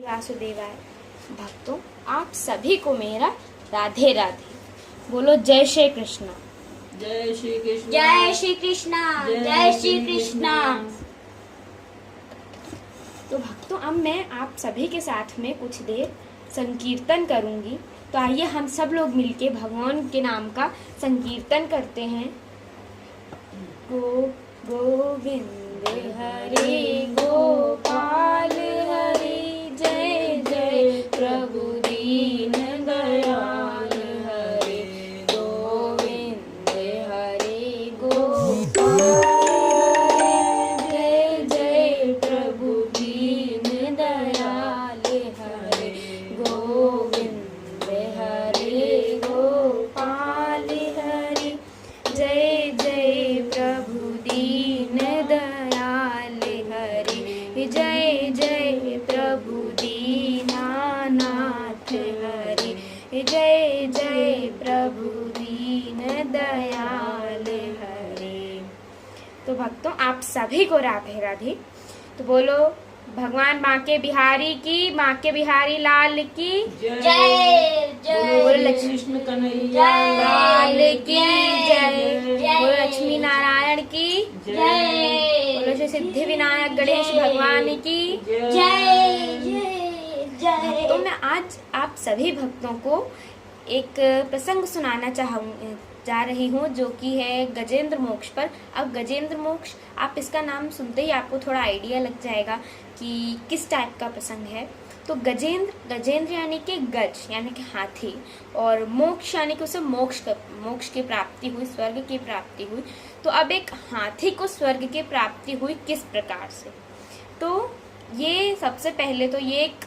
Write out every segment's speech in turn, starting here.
वासुदेवाय। भक्तों, आप सभी को मेरा राधे राधे। बोलो जय श्री कृष्ण। जय श्री कृष्ण। जय श्री कृष्ण। जय श्री कृष्ण। तो भक्तों, अब मैं आप सभी के साथ में कुछ देर संकीर्तन करूंगी। तो आइए हम सब लोग मिलके भगवान के नाम का संकीर्तन करते हैं। गोविंद हरे गोपाल हरे, जय जय प्रभु दीन दयाल हरे। गोविंद हरे गोपाल हरे, जय जय प्रभु दीन दयाल हरे। गोविंद हरे गोपाल हरे, जय जय प्रभु दीन दयाल हरे। जय जय प्रभु दीनानाथ हरे। जय जय प्रभु दीन दयाल हरे। तो भक्तों, आप सभी को राधे राधे। तो बोलो भगवान बांके बिहारी की, बांके बिहारी लाल की जय जय बोलो श्री कृष्ण कन्हैया लाल की जय। जय। बोलो लक्ष्मी नारायण की जय। बोलो श्री सिद्धि विनायक गणेश भगवान की जय जय जय। तो मैं आज आप सभी भक्तों को एक प्रसंग सुनाना जा रही हूँ, जो कि है गजेंद्र मोक्ष पर। अब गजेंद्र मोक्ष, आप इसका नाम सुनते ही आपको थोड़ा आइडिया लग जाएगा कि किस टाइप का प्रसंग है। तो गजेंद्र यानी कि गज यानी कि हाथी, और मोक्ष यानी कि उसे मोक्ष की प्राप्ति हुई, स्वर्ग की प्राप्ति हुई। तो अब एक हाथी को स्वर्ग की प्राप्ति हुई किस प्रकार से। तो ये सबसे पहले तो ये एक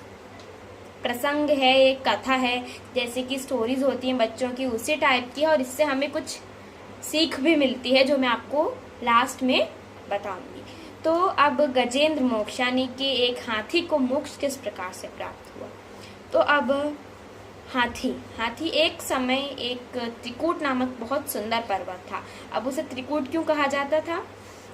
प्रसंग है, एक कथा है, जैसे कि स्टोरीज होती हैं बच्चों की, उसी टाइप की है। और इससे हमें कुछ सीख भी मिलती है, जो मैं आपको लास्ट में बताऊंगी। तो अब गजेंद्र मोक्ष यानी कि एक हाथी को मोक्ष किस प्रकार से प्राप्त हुआ। तो अब हाथी एक समय एक त्रिकूट नामक बहुत सुंदर पर्वत था। अब उसे त्रिकूट क्यों कहा जाता था?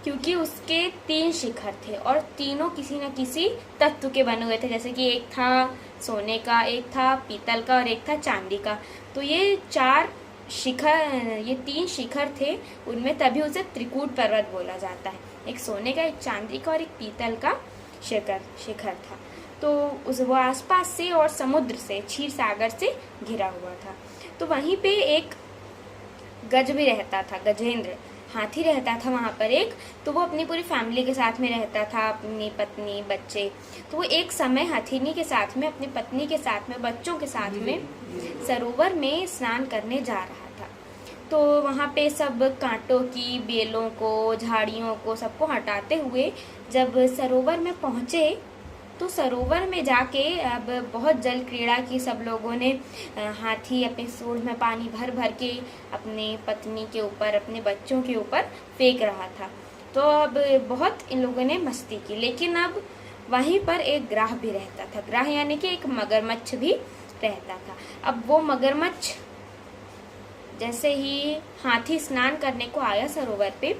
क्योंकि उसके 3 शिखर थे और तीनों किसी न किसी तत्व के बने हुए थे। जैसे कि एक था सोने का, एक था पीतल का और एक था चांदी का। तो ये 3 शिखर थे, उनमें तभी उसे त्रिकूट पर्वत बोला जाता है। एक सोने का, एक चांदी का और एक पीतल का शिखर था। तो वो आसपास से और समुद्र से, क्षीर सागर से घिरा हुआ था। तो वहीं पे एक गज भी रहता था, गजेंद्र हाथी रहता था वहां पर एक। तो वो अपनी पूरी फैमिली के साथ में रहता था, अपनी पत्नी, बच्चे। तो वो एक समय हथिनी के साथ में, अपनी पत्नी के साथ में, बच्चों के साथ में सरोवर में स्नान करने जा रहा था। तो वहां पे सब कांटों की, बेलों को, झाड़ियों को, सबको हटाते हुए जब सरोवर में पहुंचे, तो सरोवर में जाके अब बहुत जल क्रीड़ा की सब लोगों ने। हाथी अपने सूंड में पानी भर भर के अपने पत्नी के ऊपर, अपने बच्चों के ऊपर फेंक रहा था। तो अब बहुत इन लोगों ने मस्ती की। लेकिन अब वहीं पर एक ग्राह भी रहता था। ग्राह यानी कि एक मगरमच्छ भी रहता था। अब वो मगरमच्छ जैसे ही हाथी स्नान करने को आया सरोवर पे,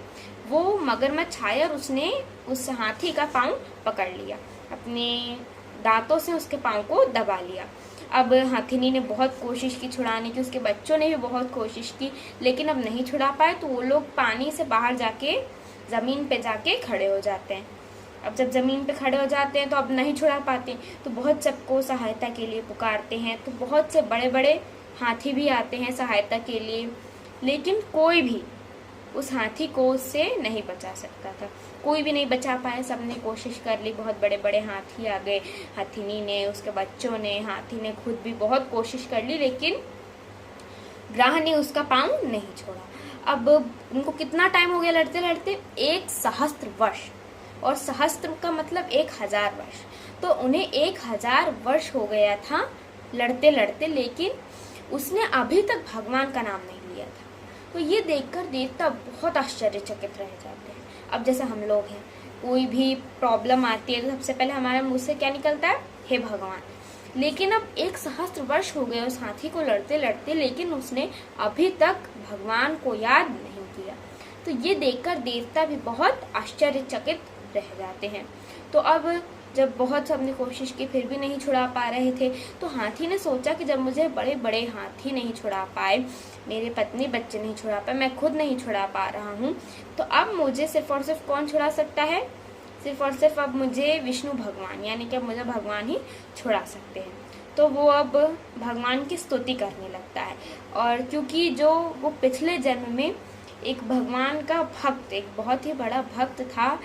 वो मगरमच्छ आया और उसने उस हाथी का पाँव पकड़ लिया, अपने दांतों से उसके पाँव को दबा लिया। अब हाथिनी ने बहुत कोशिश की छुड़ाने की, उसके बच्चों ने भी बहुत कोशिश की, लेकिन अब नहीं छुड़ा पाए। तो वो लोग पानी से बाहर जाके जमीन पे जाके खड़े हो जाते हैं। अब जब जमीन पे खड़े हो जाते हैं तो अब नहीं छुड़ा पाते, तो बहुत सबको सहायता के लिए पुकारते हैं। तो बहुत से बड़े बड़े हाथी भी आते हैं सहायता के लिए, लेकिन कोई भी उस हाथी को उससे नहीं बचा सकता था। कोई भी नहीं बचा पाया, सबने कोशिश कर ली। बहुत बड़े बड़े हाथी आ गए, हाथिनी ने, उसके बच्चों ने, हाथी ने खुद भी बहुत कोशिश कर ली, लेकिन ग्राह ने उसका पाँव नहीं छोड़ा। अब उनको कितना टाइम हो गया लड़ते लड़ते? 1 सहस्त्र वर्ष। और सहस्त्र का मतलब 1000 वर्ष। तो उन्हें 1000 वर्ष हो गया था लड़ते लड़ते, लेकिन उसने अभी तक भगवान का नाम नहीं लिया था। तो ये देखकर देवता बहुत आश्चर्यचकित रह जाते हैं। अब जैसे हम लोग हैं, कोई भी प्रॉब्लम आती है तो सबसे पहले हमारे मुंह से क्या निकलता है? हे भगवान। लेकिन अब 1 सहस्त्र वर्ष हो गए उस हाथी को लड़ते लड़ते, लेकिन उसने अभी तक भगवान को याद नहीं किया। तो ये देखकर देवता भी बहुत आश्चर्यचकित रह जाते हैं। तो अब जब बहुत सबने कोशिश की फिर भी नहीं छुड़ा पा रहे थे, तो हाथी ने सोचा कि जब मुझे बड़े बड़े हाथी नहीं छुड़ा पाए, मेरे पत्नी बच्चे नहीं छुड़ा पाए, मैं खुद नहीं छुड़ा पा रहा हूँ, तो अब मुझे सिर्फ और सिर्फ कौन छुड़ा सकता है? सिर्फ और सिर्फ अब मुझे विष्णु भगवान, यानी कि अब मुझे भगवान ही छुड़ा सकते हैं। तो वो अब भगवान की स्तुति करने लगता है। और क्योंकि जो वो पिछले जन्म में एक भगवान का भक्त, एक बहुत ही बड़ा भक्त था,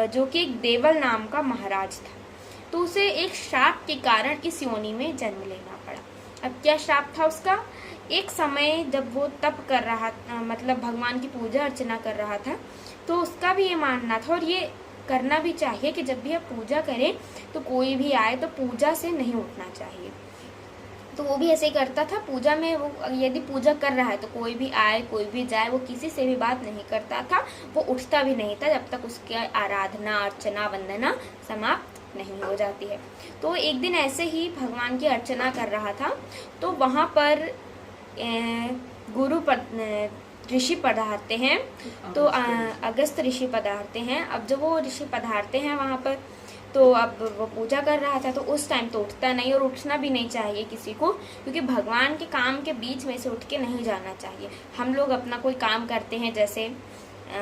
जो कि एक देवल नाम का महाराज था, तो उसे एक श्राप के कारण इस योनि में जन्म लेना पड़ा। अब क्या श्राप था उसका? एक समय जब वो तप कर रहा, मतलब भगवान की पूजा अर्चना कर रहा था, तो उसका भी ये मानना था, और ये करना भी चाहिए कि जब भी आप पूजा करें तो कोई भी आए तो पूजा से नहीं उठना चाहिए। तो वो भी ऐसे ही करता था पूजा में। वो यदि पूजा कर रहा है तो कोई भी आए कोई भी जाए, वो किसी से भी बात नहीं करता था, वो उठता भी नहीं था जब तक उसकी आराधना अर्चना वंदना समाप्त नहीं हो जाती है। तो एक दिन ऐसे ही भगवान की अर्चना कर रहा था, तो वहाँ पर गुरु ऋषि पधारते हैं, तो अगस्त ऋषि पधारते हैं। अब जब वो ऋषि पधारते हैं वहाँ पर, तो अब वो पूजा कर रहा था, तो उस टाइम तो उठता नहीं, और उठना भी नहीं चाहिए किसी को, क्योंकि भगवान के काम के बीच में से उठ के नहीं जाना चाहिए। हम लोग अपना कोई काम करते हैं, जैसे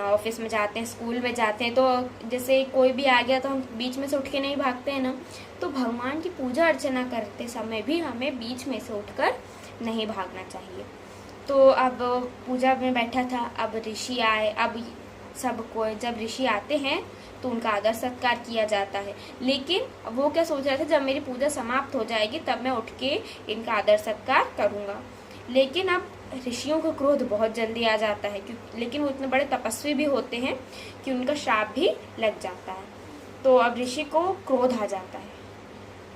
ऑफिस में जाते हैं, स्कूल में जाते हैं, तो जैसे कोई भी आ गया तो हम बीच में से उठ के नहीं भागते हैं ना, तो भगवान की पूजा अर्चना करते समय भी हमें बीच में से उठकर नहीं भागना चाहिए। तो अब पूजा में बैठा था, अब ऋषि आए। अब सबको जब ऋषि आते हैं तो उनका आदर सत्कार किया जाता है, लेकिन वो क्या सोच रहा था, जब मेरी पूजा समाप्त हो जाएगी तब मैं उठ के इनका आदर सत्कार करूँगा। लेकिन अब ऋषियों को क्रोध बहुत जल्दी आ जाता है, लेकिन वो इतने बड़े तपस्वी भी होते हैं कि उनका श्राप भी लग जाता है। तो अब ऋषि को क्रोध आ जाता है,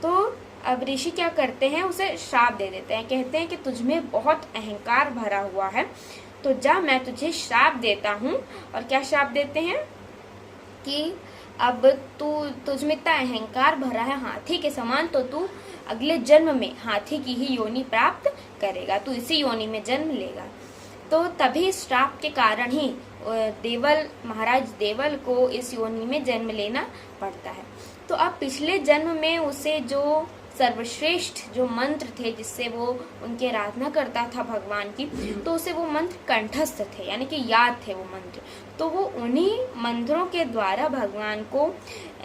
तो अब ऋषि क्या करते हैं, उसे श्राप दे देते हैं। कहते हैं कि तुझमें बहुत अहंकार भरा हुआ है, तो जा मैं तुझे श्राप देता हूँ। और क्या श्राप देते हैं कि अब तुझमें इतना अहंकार भरा है हाथी के समान, तो तू अगले जन्म में हाथी की ही योनि प्राप्त करेगा, तू इसी योनि में जन्म लेगा। तो तभी श्राप के कारण ही देवल महाराज देवल को इस योनि में जन्म लेना पड़ता है। तो अब पिछले जन्म में उसे जो सर्वश्रेष्ठ जो मंत्र थे जिससे वो उनकी आराधना करता था भगवान की, तो उसे वो मंत्र कंठस्थ थे, यानी कि याद थे वो मंत्र। तो वो उन्हीं मंत्रों के द्वारा भगवान को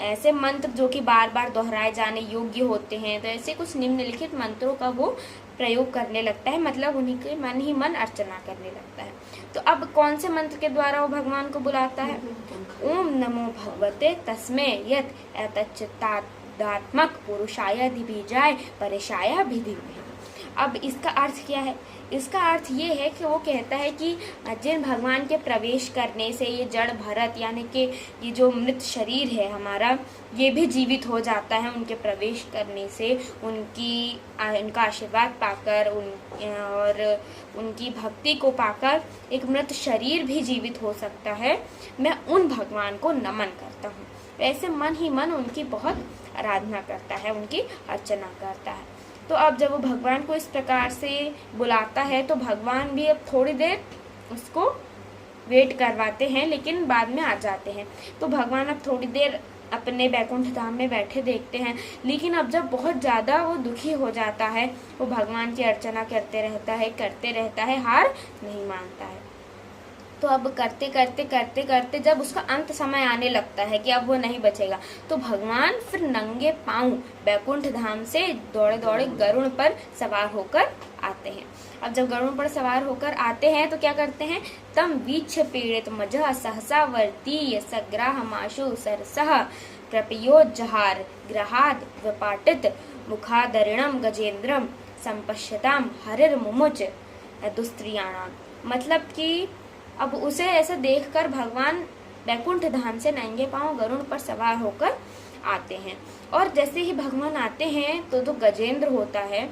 ऐसे मंत्र जो कि बार बार दोहराए जाने योग्य होते हैं, तो ऐसे कुछ निम्नलिखित मंत्रों का वो प्रयोग करने लगता है, मतलब उन्हीं के मन ही मन अर्चना करने लगता है। तो अब कौन से मंत्र के द्वारा वो भगवान को बुलाता है? ओम नमो भगवते तस्मै यत् एतच्चित्तात्मक पुरुषाय दिबीजाय परेशाय भिधिमहि। अब इसका अर्थ क्या है? इसका अर्थ ये है कि वो कहता है कि जिन भगवान के प्रवेश करने से ये जड़ भरत यानी कि ये जो मृत शरीर है हमारा, ये भी जीवित हो जाता है उनके प्रवेश करने से, उनका आशीर्वाद पाकर और उनकी भक्ति को पाकर एक मृत शरीर भी जीवित हो सकता है। मैं उन भगवान को नमन करता हूँ। ऐसे मन ही मन उनकी बहुत आराधना करता है, उनकी अर्चना करता है। तो अब जब वो भगवान को इस प्रकार से बुलाता है तो भगवान भी अब थोड़ी देर उसको वेट करवाते हैं, लेकिन बाद में आ जाते हैं। तो भगवान अब थोड़ी देर अपने बैकुंठ धाम में बैठे देखते हैं, लेकिन अब जब बहुत ज़्यादा वो दुखी हो जाता है, वो भगवान की अर्चना करते रहता है, हार नहीं मानता है। तो अब करते करते जब उसका अंत समय आने लगता है कि अब वो नहीं बचेगा, तो भगवान फिर नंगे पांव बैकुंठ धाम से दौड़े दौड़े गरुड़ पर सवार होकर आते हैं। अब जब गरुड़ पर सवार होकर आते हैं तो क्या करते हैं? तम वीक्ष पीड़ित मजः सहसा वर्तीय सग्राहमाशु सरसः प्रपयोज्जहार ग्रहाद विपाटित मुखादरिणम गजेंद्रम संपश्यताम हरिर मुमुच दुस्त्रियाणाम। मतलब कि अब उसे ऐसा देखकर भगवान बैकुंठ धाम से नंगे पांव गरुड़ पर सवार होकर आते हैं। और जैसे ही भगवान आते हैं तो जो गजेंद्र होता है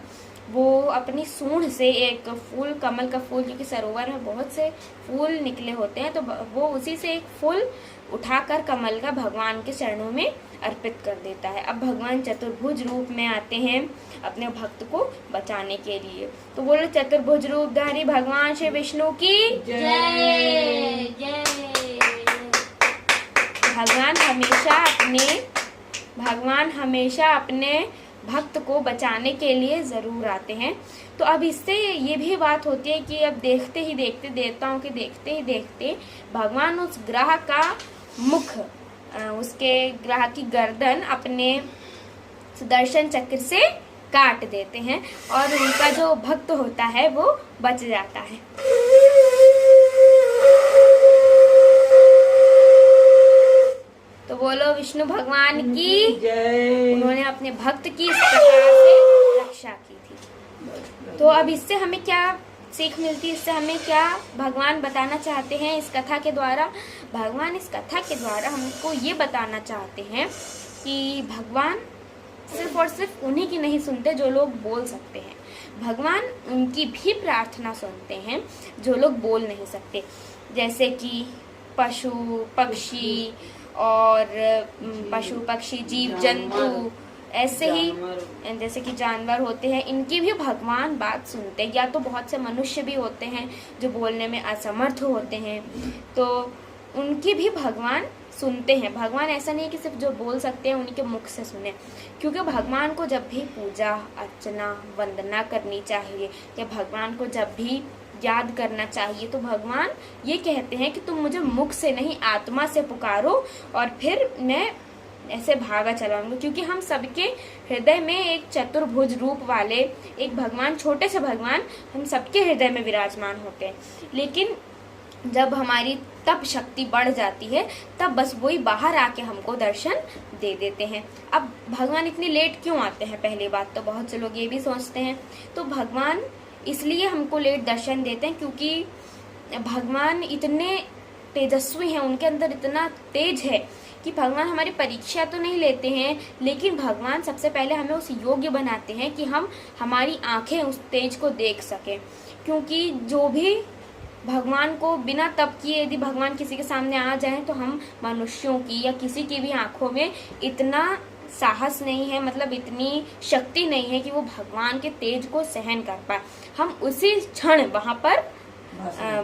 वो अपनी सूंड से एक फूल, कमल का फूल, क्योंकि सरोवर में बहुत से फूल निकले होते हैं, तो वो उसी से एक फूल उठाकर कमल का भगवान के चरणों में अर्पित कर देता है। अब भगवान चतुर्भुज रूप में आते हैं अपने भक्त को बचाने के लिए। तो बोले चतुर्भुज रूपधारी भगवान श्री विष्णु की जय जय। भगवान हमेशा अपने भगवान हमेशा अपने भक्त को बचाने के लिए जरूर आते हैं। तो अब इससे ये भी बात होती है कि अब देखते ही देखते, देवताओं के देखते ही देखते भगवान उस ग्रह का मुख, उसके ग्रह की गर्दन अपने सुदर्शन चक्र से काट देते हैं और उनका जो भक्त होता है वो बच जाता है। तो बोलो विष्णु भगवान की जय। उन्होंने अपने भक्त की इस प्रकार से रक्षा की थी। तो अब इससे हमें क्या सीख मिलती है, इससे हमें क्या भगवान बताना चाहते हैं इस कथा के द्वारा? भगवान इस कथा के द्वारा हमको ये बताना चाहते हैं कि भगवान सिर्फ और सिर्फ उन्हीं की नहीं सुनते जो लोग बोल सकते हैं, भगवान उनकी भी प्रार्थना सुनते हैं जो लोग बोल नहीं सकते। जैसे कि पशु पक्षी और पशु पक्षी जीव जंतु, ऐसे ही जैसे कि जानवर होते हैं, इनकी भी भगवान बात सुनते हैं। या तो बहुत से मनुष्य भी होते हैं जो बोलने में असमर्थ होते हैं, तो उनकी भी भगवान सुनते हैं। भगवान ऐसा नहीं है कि सिर्फ जो बोल सकते हैं उन्हीं के मुख से सुने, क्योंकि भगवान को जब भी पूजा अर्चना वंदना करनी चाहिए या भगवान को जब भी याद करना चाहिए तो भगवान ये कहते हैं कि तुम मुझे मुख से नहीं आत्मा से पुकारो और फिर मैं ऐसे भागा चलाऊंगा। क्योंकि हम सबके हृदय में एक चतुर्भुज रूप वाले एक भगवान, छोटे से भगवान हम सबके हृदय में विराजमान होते हैं, लेकिन जब हमारी तप शक्ति बढ़ जाती है तब बस वही बाहर आके हमको दर्शन दे देते हैं। अब भगवान इतनी लेट क्यों आते हैं? पहली बात तो बहुत से लोग ये भी सोचते हैं। तो भगवान इसलिए हमको लेट दर्शन देते हैं क्योंकि भगवान इतने तेजस्वी हैं, उनके अंदर इतना तेज है कि भगवान हमारी परीक्षा तो नहीं लेते हैं, लेकिन भगवान सबसे पहले हमें उस योग्य बनाते हैं कि हम हमारी आंखें उस तेज को देख सकें। क्योंकि जो भी भगवान को बिना तप किए यदि भगवान किसी के सामने आ जाएं तो हम मनुष्यों की या किसी की भी आंखों में इतना साहस नहीं है, मतलब इतनी शक्ति नहीं है कि वो भगवान के तेज को सहन कर पाए। हम उसी क्षण वहां पर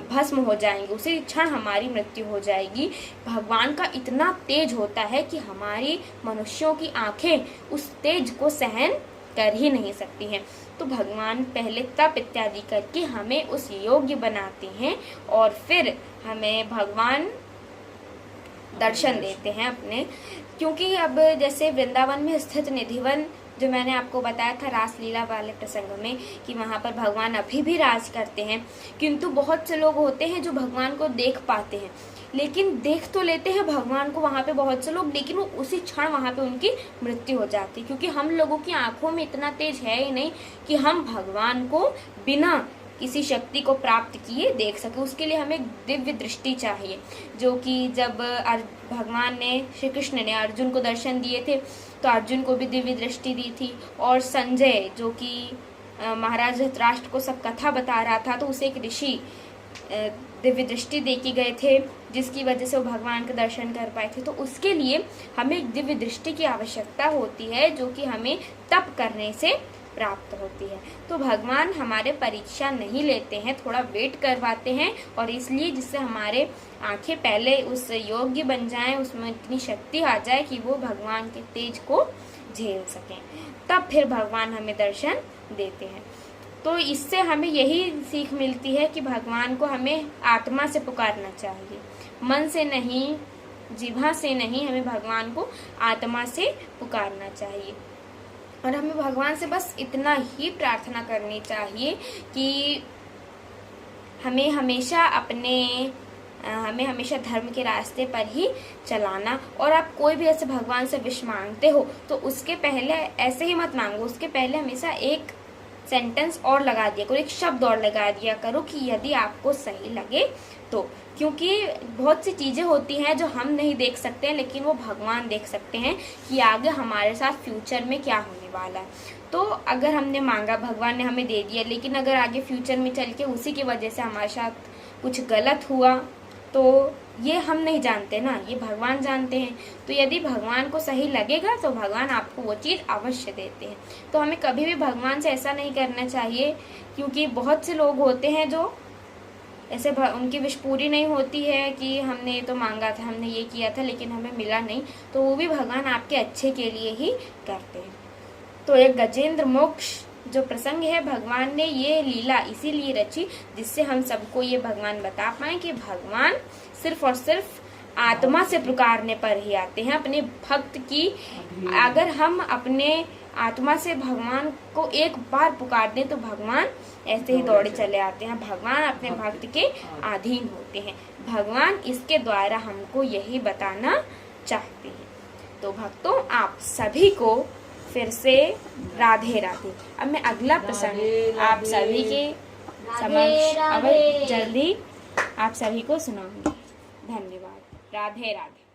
भस्म हो जाएंगे, उसी क्षण हमारी मृत्यु हो जाएगी। भगवान का इतना तेज होता है कि हमारी मनुष्यों की आंखें उस तेज को सहन कर ही नहीं सकती हैं। तो भगवान पहले तप इत्यादि करके हमें उस योग्य बनाते हैं और फिर हमें भगवान दर्शन देते हैं अपने। क्योंकि अब जैसे वृंदावन में स्थित निधिवन जो मैंने आपको बताया था रासलीला वाले प्रसंग में कि वहाँ पर भगवान अभी भी राज करते हैं, किंतु बहुत से लोग होते हैं जो भगवान को देख पाते हैं, लेकिन देख तो लेते हैं भगवान को वहाँ पे बहुत से लोग, लेकिन वो उसी क्षण वहाँ पे उनकी मृत्यु हो जाती है। क्योंकि हम लोगों की आंखों में इतना तेज है ही नहीं कि हम भगवान को बिना किसी शक्ति को प्राप्त किए देख सके। उसके लिए हमें दिव्य दृष्टि चाहिए, जो कि जब भगवान ने श्री कृष्ण ने अर्जुन को दर्शन दिए थे तो अर्जुन को भी दिव्य दृष्टि दी थी। और संजय जो कि महाराज धृतराष्ट्र को सब कथा बता रहा था, तो उसे एक ऋषि दिव्य दृष्टि दे के गए थे जिसकी वजह से वो भगवान का दर्शन कर पाए थे। तो उसके लिए हमें एक दिव्य दृष्टि की आवश्यकता होती है जो कि हमें तप करने से प्राप्त होती है। तो भगवान हमारे परीक्षा नहीं लेते हैं, थोड़ा वेट करवाते हैं, और इसलिए जिससे हमारे आंखें पहले उस योग्य बन जाएं, उसमें इतनी शक्ति आ जाए कि वो भगवान के तेज को झेल सकें, तब फिर भगवान हमें दर्शन देते हैं। तो इससे हमें यही सीख मिलती है कि भगवान को हमें आत्मा से पुकारना चाहिए, मन से नहीं, जिह्वा से नहीं, हमें भगवान को आत्मा से पुकारना चाहिए। और हमें भगवान से बस इतना ही प्रार्थना करनी चाहिए कि हमें हमेशा धर्म के रास्ते पर ही चलाना। और आप कोई भी ऐसे भगवान से विश मांगते हो तो उसके पहले ऐसे ही मत मांगो, उसके पहले हमेशा एक सेंटेंस और लगा दिया करो, एक शब्द और लगा दिया करो कि यदि आपको सही लगे तो। क्योंकि बहुत सी चीज़ें होती हैं जो हम नहीं देख सकते हैं, लेकिन वो भगवान देख सकते हैं कि आगे हमारे साथ फ्यूचर में क्या होने वाला है। तो अगर हमने मांगा, भगवान ने हमें दे दिया, लेकिन अगर आगे फ्यूचर में चल के उसी की वजह से हमारे साथ कुछ गलत हुआ तो ये हम नहीं जानते ना, ये भगवान जानते हैं। तो यदि भगवान को सही लगेगा तो भगवान आपको वो चीज़ अवश्य देते हैं। तो हमें कभी भी भगवान से ऐसा नहीं करना चाहिए, क्योंकि बहुत से लोग होते हैं जो ऐसे उनकी विश पूरी नहीं होती है कि हमने ये तो मांगा था, हमने ये किया था लेकिन हमें मिला नहीं, तो वो भी भगवान आपके अच्छे के लिए ही करते हैं। तो एक गजेंद्र मोक्ष जो प्रसंग है, भगवान ने ये लीला इसीलिए रची जिससे हम सबको ये भगवान बता पाए कि भगवान सिर्फ और सिर्फ आत्मा से पुकारने पर ही आते हैं। अपने भक्त की अगर हम अपने आत्मा से भगवान को एक बार पुकार दें तो भगवान ऐसे ही दौड़े चले आते हैं। भगवान अपने भक्त के अधीन होते हैं। भगवान इसके द्वारा हमको यही बताना चाहते हैं। तो भक्तों, आप सभी को फिर से राधे राधे। अब मैं अगला प्रसंग आप सभी के समक्ष अब जल्दी आप सभी को सुनाऊंगी। धन्यवाद। राधे राधे।